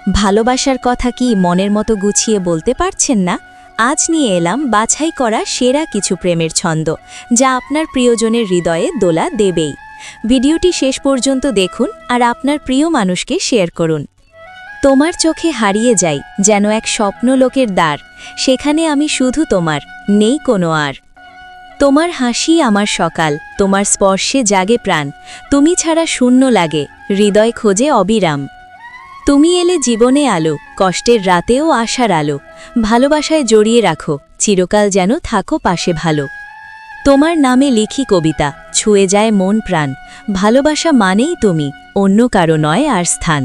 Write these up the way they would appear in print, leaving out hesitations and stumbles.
ভালোবাসার কথা কি মনের মতো গুছিয়ে বলতে পারছেন না? আজ নিয়ে এলাম বাছাই করা সেরা কিছু প্রেমের ছন্দ, যা আপনার প্রিয়জনের হৃদয়ে দোলা দেবেই। ভিডিওটি শেষ পর্যন্ত দেখুন আর আপনার প্রিয় মানুষকে শেয়ার করুন। তোমার চোখে হারিয়ে যাই যেন এক স্বপ্নলোকের দ্বার, সেখানে আমি শুধু তোমার, নেই কোনো আর। তোমার হাসি আমার সকাল, তোমার স্পর্শে জাগে প্রাণ, তুমি ছাড়া শূন্য লাগে, হৃদয় খোঁজে অবিরাম। তুমি এলে জীবনে আলো, কষ্টের রাতেও আশার আলো, ভালোবাসায় জড়িয়ে রাখো, চিরকাল যেন থাকো পাশে ভালো। তোমার নামে লিখি কবিতা, ছুঁয়ে যায় মন প্রাণ, ভালোবাসা মানেই তুমি, অন্য কারো নয় আর স্থান।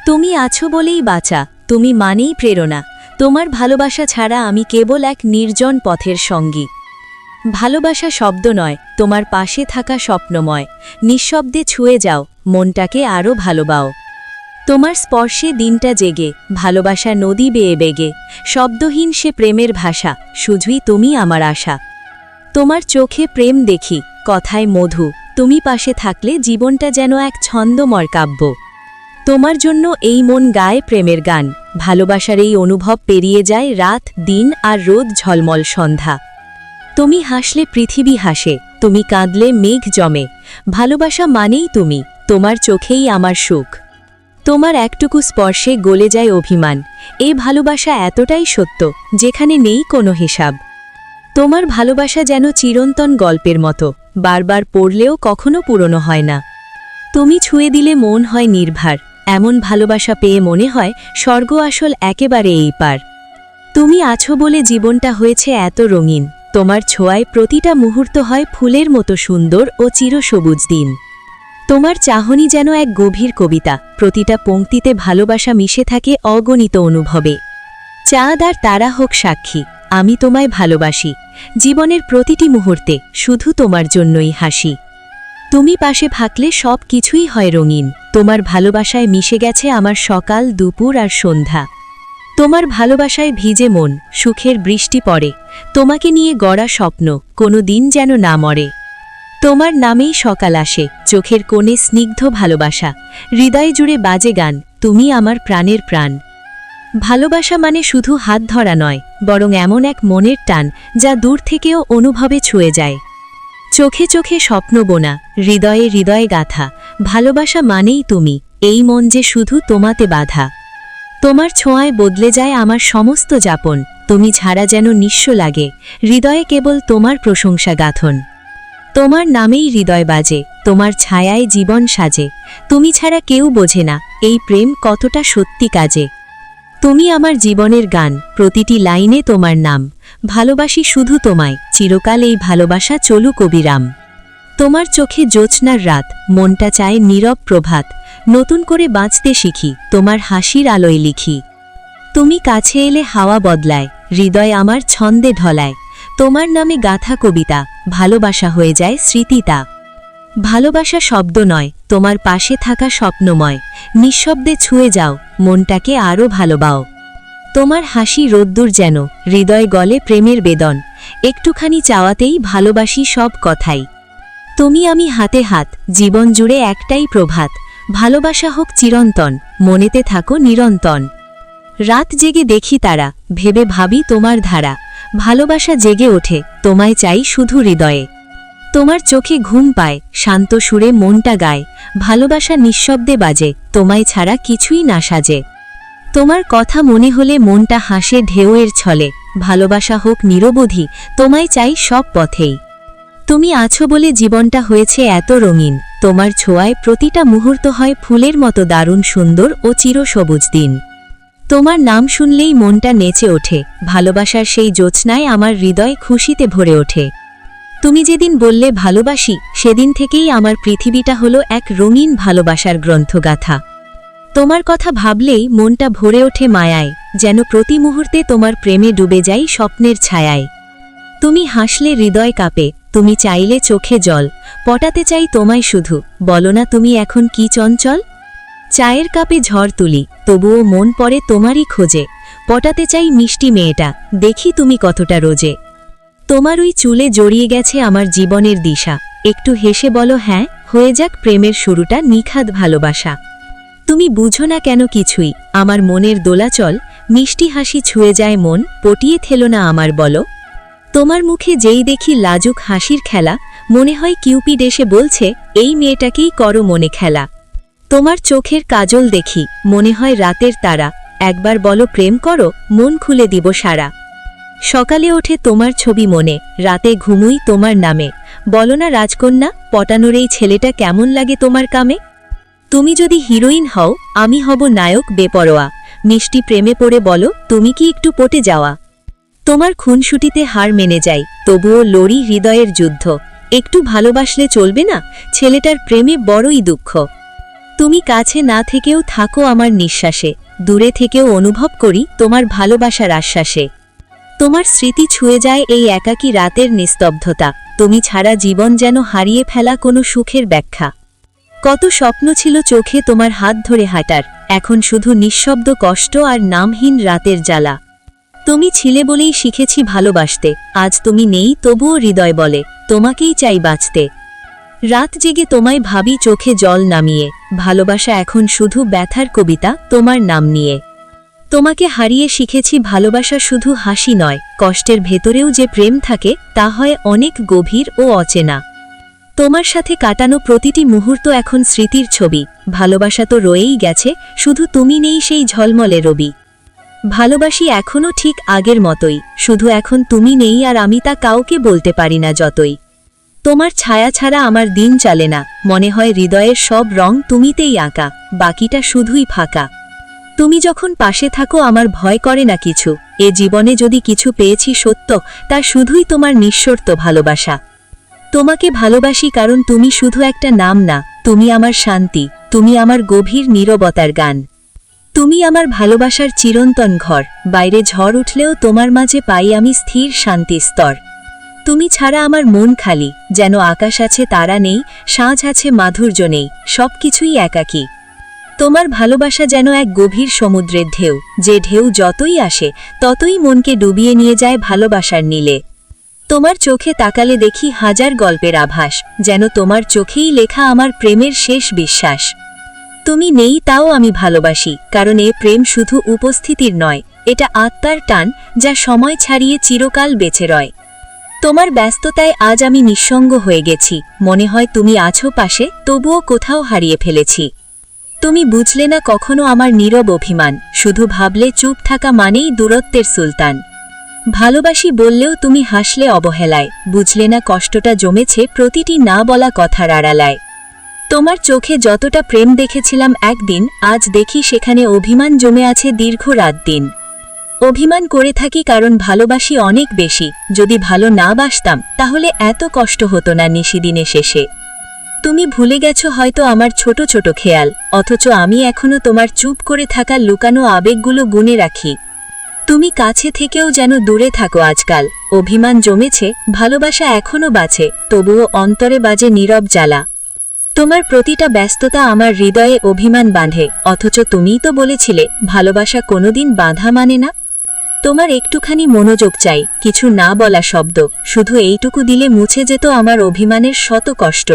তুমি আছো বলেই বাঁচা, তুমি মানেই প্রেরণা, তোমার ভালোবাসা ছাড়া আমি কেবল এক নির্জন পথের সঙ্গী। ভালোবাসা শব্দ নয়, তোমার পাশে থাকা স্বপ্নময়, নিঃশব্দে ছুঁয়ে যাও, মনটাকে আরও ভালোবাও। তোমার স্পর্শে দিনটা জেগে, ভালোবাসা নদী বেয়ে বেগে, শব্দহীন সে প্রেমের ভাষা, শুধুই তুমি আমার আশা। তোমার চোখে প্রেম দেখি, কথায় মধু, তুমি পাশে থাকলে জীবনটা যেন এক ছন্দময় কাব্য। তোমার জন্য এই মন গায় প্রেমের গান, ভালোবাসার এই অনুভব পেরিয়ে যায় রাত দিন আর রোদ ঝলমল সন্ধ্যা। তুমি হাসলে পৃথিবী হাসে, তুমি কাঁদলে মেঘ জমে, ভালোবাসা মানেই তুমি, তোমার চোখেই আমার সুখ। তোমার একটুকু স্পর্শে গলে যায় অভিমান, এ ভালোবাসা এতটাই সত্য যেখানে নেই কোনো হিসাব। তোমার ভালোবাসা যেন চিরন্তন গল্পের মতো, বারবার পড়লেও কখনো পুরনো হয় না। তুমি ছুঁয়ে দিলে মন হয় নির্ভার, এমন ভালোবাসা পেয়ে মনে হয় স্বর্গ আসল একেবারে এই পার। তুমি আছো বলে জীবনটা হয়েছে এত রঙিন, তোমার ছোঁয়ায় প্রতিটা মুহূর্ত হয় ফুলের মতো সুন্দর ও চিরসবুজ দিন। তোমার চাহনি যেন এক গভীর কবিতা, প্রতিটা পংক্তিতে ভালোবাসা মিশে থাকে অগণিত অনুভবে। চাঁদ আর তারা হোক সাক্ষী, আমি তোমায় ভালোবাসি, জীবনের প্রতিটি মুহূর্তে শুধু তোমার জন্যই হাসি। তুমি পাশে থাকলে সব কিছুই হয় রঙিন, তোমার ভালোবাসায় মিশে গেছে আমার সকাল দুপুর আর সন্ধ্যা। তোমার ভালোবাসায় ভিজে মন, সুখের বৃষ্টি পড়ে, তোমাকে নিয়ে গড়া স্বপ্ন কোনো দিন যেন না মরে। তোমার নামেই সকাল আসে, চোখের কোণে স্নিগ্ধ ভালোবাসা, হৃদয় জুড়ে বাজে গান, তুমি আমার প্রাণের প্রাণ। ভালোবাসা মানে শুধু হাত ধরা নয়, বরং এমন এক মনের টান যা দূর থেকেও অনুভবে ছুঁয়ে যায়। চোখে চোখে স্বপ্ন বোনা, হৃদয়ে হৃদয়ে গাথা, ভালোবাসা মানেই তুমি, এই মন যে শুধু তোমাতে বাঁধা। তোমার ছোঁয়ায় বদলে যায় আমার সমস্ত যাপন, তুমি ছাড়া যেন নিঃস্ব লাগে, হৃদয়ে কেবল তোমার প্রশংসা গাথন। তোমার নামেই হৃদয় বাজে, তোমার ছায়ায় জীবন সাজে, তুমি ছাড়া কেউ বোঝে না এই প্রেম কতটা সত্যি কাজে। তুমি আমার জীবনের গান, প্রতিটি লাইনে তোমার নাম, ভালোবাসি শুধু তোমায়, চিরকাল এই ভালোবাসা চলুক অবিরাম। তোমার চোখে জ্যোৎস্নার রাত, মনটা চায় নীরব প্রভাত, নতুন করে বাঁচতে শিখি, তোমার হাসির আলোয় লিখি। তুমি কাছে এলে হাওয়া বদলায়, হৃদয় আমার ছন্দে ঢলায়, তোমার নামে গাথা কবিতা, ভালোবাসা হয়ে যায় স্মৃতিতা। ভালোবাসা শব্দ নয়, তোমার পাশে থাকা স্বপ্নময়, নিঃশব্দে ছুঁয়ে যাও, মনটাকে আরও ভালোবাও। তোমার হাসি রোদ্দুর যেন, হৃদয় গলে প্রেমের বেদন, একটুখানি চাওয়াতেই ভালোবাসি সব কথাই। তুমি আমি হাতে হাত, জীবন জুড়ে একটাই প্রভাত, ভালোবাসা হোক চিরন্তন, মনেতে থাকো নিরন্তন। রাত জেগে দেখি তারা, ভেবে ভাবি তোমার ধারা, ভালোবাসা জেগে ওঠে, তোমায় চাই শুধু হৃদয়ে। তোমার চোখে ঘুম পায়, শান্ত সুরে মনটা গায়, ভালোবাসা নিঃশব্দে বাজে, তোমায় ছাড়া কিছুই না সাজে। তোমার কথা মনে হলে মনটা হাসে ঢেউয়ের ছলে, ভালোবাসা হোক নিরবধি, তোমায় চাই সব পথেই। তুমি আছো বলে জীবনটা হয়েছে এত রঙিন, তোমার ছোঁয়ায় প্রতিটা মুহূর্ত হয় ফুলের মতো দারুণ সুন্দর ও চিরসবুজ দিন। তোমার নাম শুনলেই মনটা নেচে ওঠে, ভালোবাসার সেই জ্যোৎস্নায় আমার হৃদয় খুশিতে ভরে ওঠে। তুমি যেদিন বললে ভালোবাসি, সেদিন থেকেই আমার পৃথিবীটা হলো এক রঙিন ভালোবাসার গ্রন্থগাথা। তোমার কথা ভাবলেই মনটা ভরে ওঠে মায়ায়, যেন প্রতি মুহূর্তে তোমার প্রেমে ডুবে যাই স্বপ্নের ছায়ায়। তুমি হাসলে হৃদয় কাঁপে, তুমি চাইলে চোখে জল, পটাতে চাই তোমায় শুধু, বলো না তুমি এখন কি চঞ্চল। চায়ের কাপে ঝড় তুলি, তবুও মন পড়ে তোমারই খোঁজে, পটাতে চাই মিষ্টি মেয়েটা, দেখি তুমি কতটা রোজে। তোমার ওই চুলে জড়িয়ে গেছে আমার জীবনের দিশা, একটু হেসে বলো হ্যাঁ, হয়ে যাক প্রেমের শুরুটা নিখাদ ভালোবাসা। তুমি বুঝো না কেন কিছুই, আমার মনের দোলাচল, মিষ্টি হাসি ছুঁয়ে যায় মন, পটিয়ে থেলো না আমার বলো। তোমার মুখে যেই দেখি লাজুক হাসির খেলা, মনে হয় কিউপিড এসে বলছে এই মেয়েটাকেই করো মনে খেলা। তোমার চোখের কাজল দেখি, মনে হয় রাতের তারা, একবার বলো প্রেম করো, মন খুলে দিব সারা। সকালে ওঠে তোমার ছবি মনে, রাতে ঘুমুই তোমার নামে, বলো না রাজকন্যা, পটানোর এই ছেলেটা কেমন লাগে তোমার কামে। তুমি যদি হিরোইন হও, আমি হব নায়ক বেপরোয়া, মিষ্টি প্রেমে পড়ে বলো তুমি কি একটু পটে যাওয়া। তোমার খুনসুটিতে হার মেনে যাই, তবুও লড়ি হৃদয়ের যুদ্ধ, একটু ভালোবাসলে চলবে না, ছেলেটার প্রেমে বড়ই দুঃখ। তুমি কাছে না থেকেও থাকো আমার নিঃশ্বাসে, দূরে থেকেও অনুভব করি তোমার ভালোবাসার আশ্বাসে। তোমার স্মৃতি ছুঁয়ে যায় এই একাকী রাতের নিস্তব্ধতা, তুমি ছাড়া জীবন যেন হারিয়ে ফেলা কোনো সুখের ব্যাখ্যা। কত স্বপ্ন ছিল চোখে তোমার হাত ধরে হাঁটার, এখন শুধু নিঃশব্দ কষ্ট আর নামহীন রাতের জ্বালা। তুমি ছিলে বলেই শিখেছি ভালোবাসতে, আজ তুমি নেই তবুও হৃদয় বলে তোমাকেই চাই বাঁচতে। রাত জেগে তোমায় ভাবি চোখে জল নামিয়ে, ভালোবাসা এখন শুধু ব্যথার কবিতা তোমার নাম নিয়ে। তোমাকে হারিয়ে শিখেছি ভালোবাসা শুধু হাসি নয়, কষ্টের ভেতরেও যে প্রেম থাকে তা হয় অনেক গভীর ও অচেনা। তোমার সাথে কাটানো প্রতিটি মুহূর্ত এখন স্মৃতির ছবি, ভালোবাসা তো রয়েই গেছে, শুধু তুমি নেই সেই ঝলমলে রবি। ভালোবাসি এখনও ঠিক আগের মতোই, শুধু এখন তুমি নেই আর আমি তা কাউকে বলতে পারি না যতই। তোমার ছায়া ছাড়া আমার দিন চলে না, মনে হয় হৃদয়ের সব রং তুমিতেই আঁকা, বাকিটা শুধুই ফাঁকা। তুমি যখন পাশে থাকো আমার ভয় করে না কিছু, এ জীবনে যদি কিছু পেয়েছি সত্য, তা শুধুই তোমার নিঃশর্ত ভালোবাসা। তোমাকে ভালোবাসি কারণ তুমি শুধু একটা নাম না, তুমি আমার শান্তি, তুমি আমার গভীর নীরবতার গান। তুমি আমার ভালোবাসার চিরন্তন ঘর, বাইরে ঝড় উঠলেও তোমার মাঝে পাই আমি স্থির শান্তি স্তর। তুমি ছাড়া আমার মন খালি, যেন আকাশ আছে তারা নেই, সাঁঝ আছে মাধুর্য নেই, সব কিছুই একাকী। তোমার ভালোবাসা যেন এক গভীর সমুদ্রের ঢেউ, যে ঢেউ যতই আসে ততই মনকে ডুবিয়ে নিয়ে যায় ভালোবাসার নীলে। তোমার চোখে তাকালে দেখি হাজার গল্পের আভাস, যেন তোমার চোখেই লেখা আমার প্রেমের শেষ বিশ্বাস। তুমি নেই তাও আমি ভালোবাসি, কারণ এ প্রেম শুধু উপস্থিতির নয়, এটা আত্মার টান যা সময় ছাড়িয়ে চিরকাল বেঁচে রয়। তোমার ব্যস্ততায় আজ আমি নিঃসঙ্গ হয়ে গেছি, মনে হয় তুমি আছো পাশে, তবুও কোথাও হারিয়ে ফেলেছি। তুমি বুঝলে না কখনো আমার নীরব অভিমান, শুধু ভাবলে চুপ থাকা মানেই দূরত্বের সুলতান। ভালোবাসি বললেও তুমি হাসলে অবহেলায়, বুঝলে না কষ্টটা জমেছে প্রতিটি না বলা কথার আড়ালায়। তোমার চোখে যতটা প্রেম দেখেছিলাম একদিন, আজ দেখি সেখানে অভিমান জমে আছে দীর্ঘ রাত দিন। অভিমান করে থাকি কারণ ভালোবাসি অনেক বেশি, যদি ভালো না বাসতাম তাহলে এত কষ্ট হতো না নিশিদিনে শেষে। তুমি ভুলে গেছো হয়তো আমার ছোট ছোট খেয়াল, অথচ আমি এখনো তোমার চুপ করে থাকা লুকানো আবেগগুলো গুনে রাখি। তুমি কাছে থেকেও যেন দূরে থাকো আজকাল, অভিমান জমেছে, ভালোবাসা এখনো বাঁচে, তবুও অন্তরে বাজে নীরব জ্বালা। তোমার প্রতিটা ব্যস্ততা আমার হৃদয়ে অভিমান বাঁধে, অথচ তুমিই তো বলেছিলে ভালোবাসা কোনোদিন বাঁধা মানে না। তোমার একটুখানি মনোযোগ চাই, কিছু না বলা শব্দ, শুধু এইটুকু দিলে মুছে যেত আমার অভিমানের শত কষ্ট।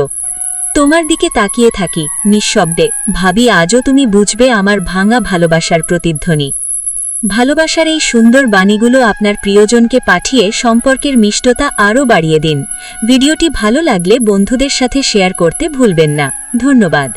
তোমার দিকে তাকিয়ে থাকি নিঃশব্দে, ভাবি আজও তুমি বুঝবে আমার ভাঙা ভালোবাসার প্রতিধ্বনি। ভালোবাসার এই সুন্দর বাণীগুলো আপনার প্রিয়জনকে পাঠিয়ে সম্পর্কের মিষ্টতা আরও বাড়িয়ে দিন। ভিডিওটি ভালো লাগলে বন্ধুদের সাথে শেয়ার করতে ভুলবেন না। ধন্যবাদ।